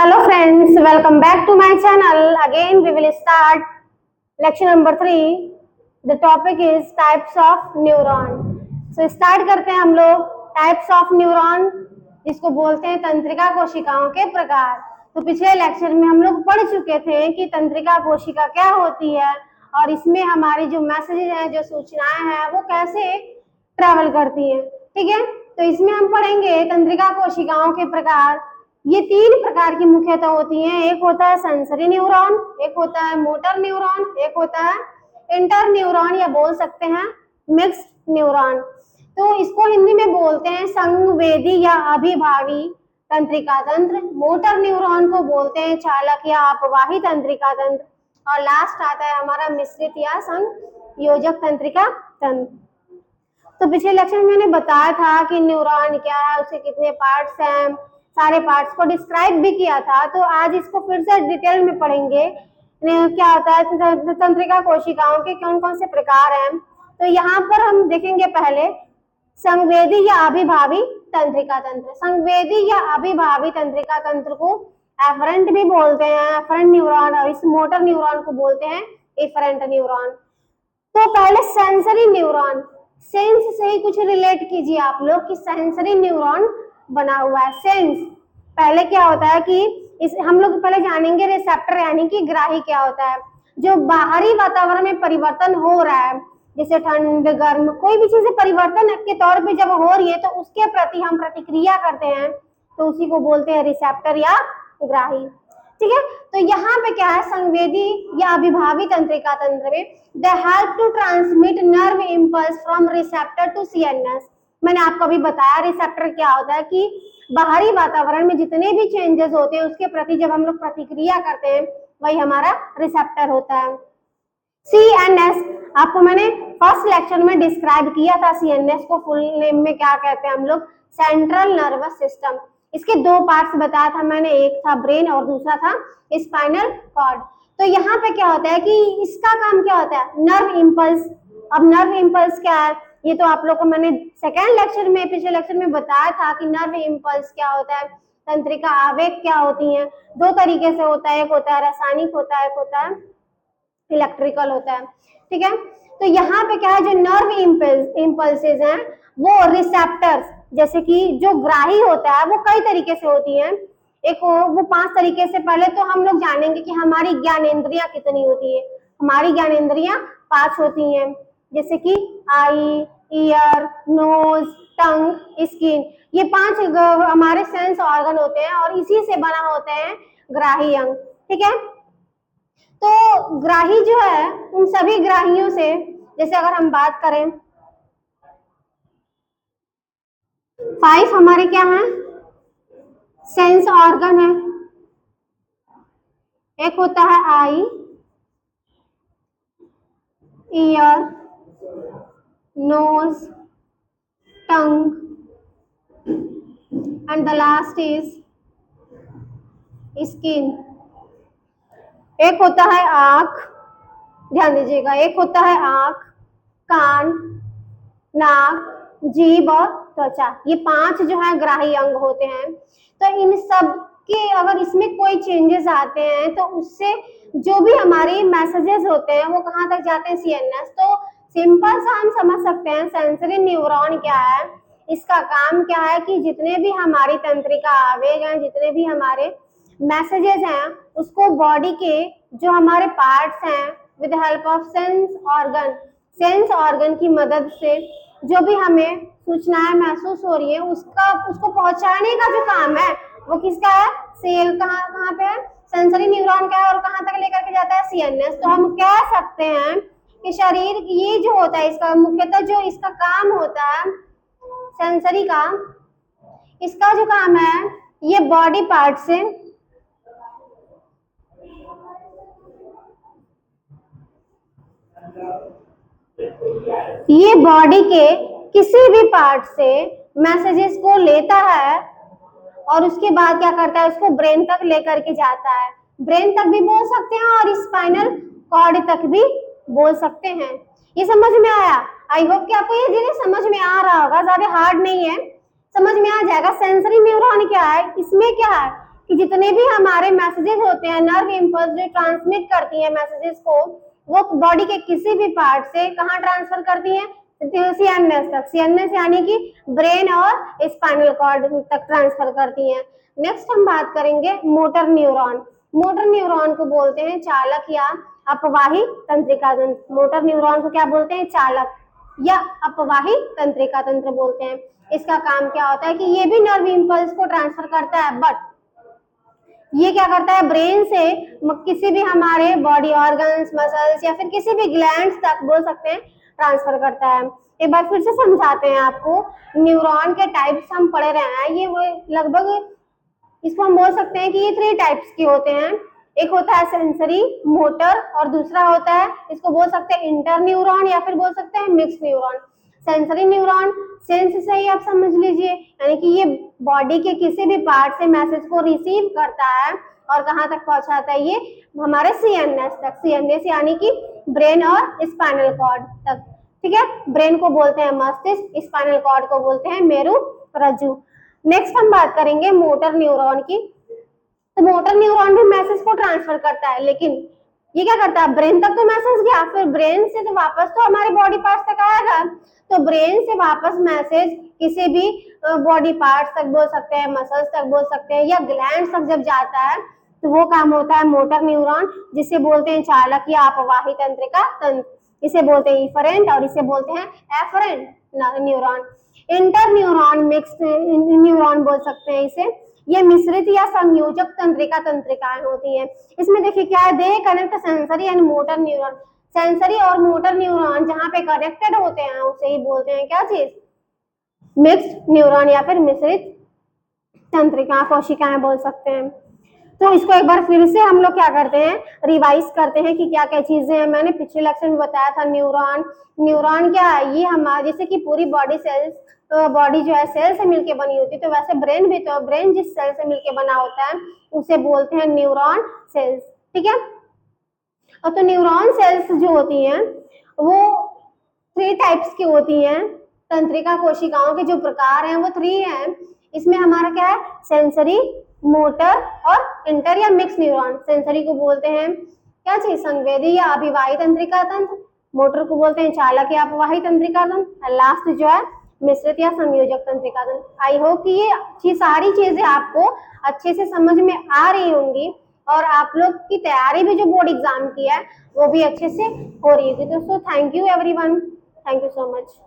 Hello friends, welcome back to my channel. Again we will start lecture number 3. The topic is types of neuron. So start करते हैं हम लोग types of neuron, जिसको बोलते हैं तंत्रिका कोशिकाओं के प्रकार। तो पिछले लेक्चर में हम लोग पढ़ चुके थे कि तंत्रिका कोशिका क्या होती है और इसमें हमारी जो मैसेजेस हैं, जो सूचनाएं हैं, वो कैसे ट्रैवल करती हैं। ठीक है, तो इसमें हम पढ़ेंगे तंत्रिका कोशिकाओं के प्रकार। ये 3 प्रकार की मुख्यतः होती हैं। एक होता है सेंसरी न्यूरॉन, एक होता है मोटर न्यूरॉन, एक होता है इंटर न्यूरॉन या बोल सकते हैं मिक्स्ड न्यूरॉन। तो इसको हिंदी में बोलते हैं संवेदी या अभिभावी तंत्रिका तंत्र। मोटर न्यूरॉन को बोलते हैं चालक या अपवाही तंत्रिका तंत्र, और लास्ट आता है हमारा मिश्रित या संयोजक तंत्रिका तंत्र। तो पिछले लेक्चर में मैंने बताया था कि न्यूरॉन क्या है, उसके कितने पार्ट्स हैं, सारे पार्ट्स को डिस्क्राइब भी किया था। तो आज इसको फिर से डिटेल में पढ़ेंगे क्या होता है तंत्रिका कोशिकाओं के कौन कौन से प्रकार हैं। तो यहाँ पर हम देखेंगे पहले संवेदी या अभिभावी तंत्रिका तंत्र। संवेदी या अभिभावी तंत्रिका तंत्र को एफरेंट भी बोलते हैं, एफरेंट न्यूरॉन, और इस मोटर न्यूरॉन को बोलते हैं एफरेंट न्यूरॉन। तो पहले सेंसरी न्यूरॉन, सेंस से ही कुछ रिलेट कीजिए आप लोग कि सेंसरी न्यूरॉन बना हुआ है। सेंस पहले क्या होता है कि इस हम लोग पहले जानेंगे रिसेप्टर यानी कि ग्राही क्या होता है। जो बाहरी वातावरण में परिवर्तन हो रहा है, जैसे ठंड गर्म कोई भी चीज परिवर्तन के तौर पे जब हो रही है तो उसके प्रति हम प्रतिक्रिया करते हैं, तो उसी को बोलते हैं रिसेप्टर या ग्राही। ठीक है, तो यहाँ पे क्या है संवेदी या अभिभावी तंत्रिका तंत्र में they help to transmit nerve impulse from receptor to CNS. मैंने आपको अभी बताया रिसेप्टर क्या होता है कि बाहरी वातावरण में जितने भी चेंजेस होते हैं उसके प्रति जब हम लोग प्रतिक्रिया करते हैं वही हमारा रिसेप्टर होता है। सीएनएस आपको मैंने फर्स्ट लेक्चर में डिस्क्राइब किया था। सीएनएस को फुल नेम में क्या कहते हैं हम लोग, सेंट्रल नर्वस सिस्टम। इसके 2 पार्ट्स बताया था मैंने, एक था ब्रेन और दूसरा था स्पाइनल कॉर्ड। तो यहाँ पे क्या होता है कि इसका काम क्या होता है, नर्व इम्पल्स। अब नर्व इम्पल्स क्या है, ये तो आप लोग को मैंने सेकेंड लेक्चर में पिछले लेक्चर में बताया था कि नर्व इम्पल्स क्या होता है, तंत्रिका आवेग क्या होती हैं। 2 तरीके से होता है, एक होता है रासायनिक होता है, एक होता है इलेक्ट्रिकल होता है। ठीक है, तो यहाँ पे क्या है, जो नर्व इम्पल्सेस हैं वो रिसेप्टर्स, जैसे कि जो ग्राही होता है वो कई तरीके से होती हैं। एक वो 5 तरीके से। पहले तो हम लोग जानेंगे कि हमारी ज्ञानेंद्रियां कितनी होती है। हमारी ज्ञानेंद्रियां 5 होती हैं, जैसे कि आई, ईयर, नोज, टंग, स्किन। ये 5 हमारे सेंस ऑर्गन होते हैं और इसी से बना होते हैं ग्राही अंग। ठीक है, तो ग्राही जो है उन सभी ग्राहियों से, जैसे अगर हम बात करें 5 हमारे क्या हैं, सेंस ऑर्गन है। एक होता है eye, ear, nose, tongue, and the last is skin. एक होता है आंख, ध्यान दीजिएगा, एक होता है आंख, कान, नाक, जीभ और त्वचा। ये 5 जो है ग्राही अंग होते हैं। तो इन सब के अगर इसमें कोई चेंजेस आते हैं तो उससे जो भी हमारे मैसेजेस होते हैं वो कहाँ तक जाते हैं, सीएनएस। तो सिंपल सा हम समझ सकते हैं सेंसरी न्यूरॉन क्या है, इसका काम क्या है कि जितने भी हमारी तंत्रिका आवेग हैं, जितने भी हमारे मैसेजेस हैं, उसको बॉडी के जो हमारे पार्ट्स हैं with help of sense organ की मदद से जो भी हमें सूचनाएं महसूस हो रही है उसको पहुंचाने का जो काम है वो किसका है, सेल कहाँ पे है, सेंसरी न्यूरॉन का है, और कहाँ तक लेकर के जाता है, सीएनएस। तो हम कह सकते हैं कि शरीर ये जो होता है इसका मुख्यतः जो इसका काम होता है सेंसरी का, इसका जो काम है ये बॉडी पार्ट से ये बॉडी के किसी भी पार्ट से मैसेजेस को लेता है और उसके बाद क्या करता है, उसको ब्रेन तक लेकर के जाता है। ब्रेन तक भी बोल सकते हैं और स्पाइनल कॉर्ड तक भी बोल सकते हैं। ये समझ में आया? आई होप कि आपको ये चीजें समझ में आ रहा होगा, ज्यादा हार्ड नहीं है, समझ में आ जाएगा। सेंसरी न्यूरॉन क्या है, इसमें क्या है कि जितने भी हमारे मैसेजेस होते हैं, नर्व इम्पल्स जो ट्रांसमिट करती है मैसेजेस को, वो बॉडी के किसी भी पार्ट से कहाँ ट्रांसफर करती है, सीएनएस तक। सीएनएस यानी कि ब्रेन और स्पाइनल कॉर्ड तक ट्रांसफर करती है। नेक्स्ट हम बात करेंगे मोटर न्यूरॉन। मोटर न्यूरॉन को बोलते हैं चालक या अपवाही तंत्रिका तंत्र। मोटर न्यूरॉन को क्या बोलते हैं, चालक या अपवाही तंत्रिका तंत्र बोलते हैं। इसका काम क्या होता है कि ये भी नर्व इम्पल्स को ट्रांसफर करता है, बट ये क्या करता है, ब्रेन से किसी भी हमारे बॉडी ऑर्गन्स, मसल्स या फिर किसी भी ग्लैंड्स तक बोल सकते हैं ट्रांसफर करता है। एक बार फिर से समझाते हैं आपको। न्यूरॉन के टाइप्स हम पढ़े रहे हैं, ये वो लगभग इसको हम बोल सकते हैं कि ये 3 टाइप्स के होते हैं। एक होता है सेंसरी, मोटर, और दूसरा होता है, इसको बोल सकते हैं इंटर न्यूरॉन या फिर बोल सकते हैं mix neuron. Sensory neuron, sense से ही आप समझ लीजिए, यानी कि ये बॉडी के किसी भी पार्ट से मैसेज को रिसीव करता है और कहाँ तक पहुंचाता है, ये हमारे सीएनएस तक। सीएनएस यानी कि ब्रेन और स्पाइनल कॉर्ड तक, ठीक है। ब्रेन को बोलते हैं मस्तिष्क, स्पाइनल कॉर्ड को बोलते हैं मेरु रज्जु। नेक्स्ट हम बात करेंगे मोटर न्यूरॉन की। तो मोटर न्यूरॉन भी मैसेज को ट्रांसफर करता है, लेकिन ये क्या करता है, ब्रेन तक तो मैसेज गया, फिर ब्रेन से तो वापस तो हमारे बॉडी पार्ट्स तक आएगा। तो ब्रेन से वापस मैसेज किसी भी बॉडी पार्ट्स तक बोल सकते हैं, मसल्स तक बोल सकते हैं, या ग्लैंड्स तक जब जाता है तो वो काम होता है मोटर न्यूरॉन, जिसे बोलते हैं चालक या अपवाही तंत्रिका तंत्र। इसे बोलते हैं इफरेंट और इसे बोलते हैं afferent neuron. Inter neuron, mix neuron बोल सकते हैं इसे। ये मिश्रित या संयोजक तंत्रिका तंत्रिकाएं होती हैं। इसमें देखिए क्या है, they connect sensory and motor neuron. Sensory और मोटर न्यूरॉन जहां पे कनेक्टेड होते हैं उसे ही बोलते हैं क्या चीज, मिक्स्ड न्यूरॉन या फिर मिश्रित तंत्रिका कोशिकाएं बोल सकते हैं। तो इसको एक बार फिर से हम लोग क्या करते हैं, रिवाइज करते हैं कि क्या क्या चीजें हैं। मैंने पिछले लेक्चर में बताया था न्यूरॉन। न्यूरॉन क्या है, ये हमारे जैसे कि पूरी बॉडी सेल्स, बॉडी जो है सेल से मिलके बनी होती है, तो वैसे ब्रेन भी, तो ब्रेन जिस सेल से मिलके बना होता है उसे बोलते हैं न्यूरॉन सेल्स, ठीक है। और तो न्यूरॉन सेल्स जो होती हैं वो 3 टाइप्स की होती हैं। तंत्रिका कोशिकाओं के जो प्रकार हैं वो 3 हैं। इसमें हमारा क्या है, सेंसरी, मोटर और इंटर या मिक्स न्यूरॉन। सेंसरी को बोलते हैं क्या चीज, संवेदी या अभिवाही तंत्रिका तंत्र। मोटर को बोलते हैं चालक या अपवाही तंत्रिका तंत्र। लास्ट जो है मिश्रित या संयोजक तंत्रिका तंत्र। आई होप कि ये सारी चीजें आपको अच्छे से समझ में आ रही होंगी और आप लोग की तैयारी भी जो बोर्ड एग्जाम की है वो भी अच्छे से हो रही होगी। दोस्तों thank you everyone, thank you so much.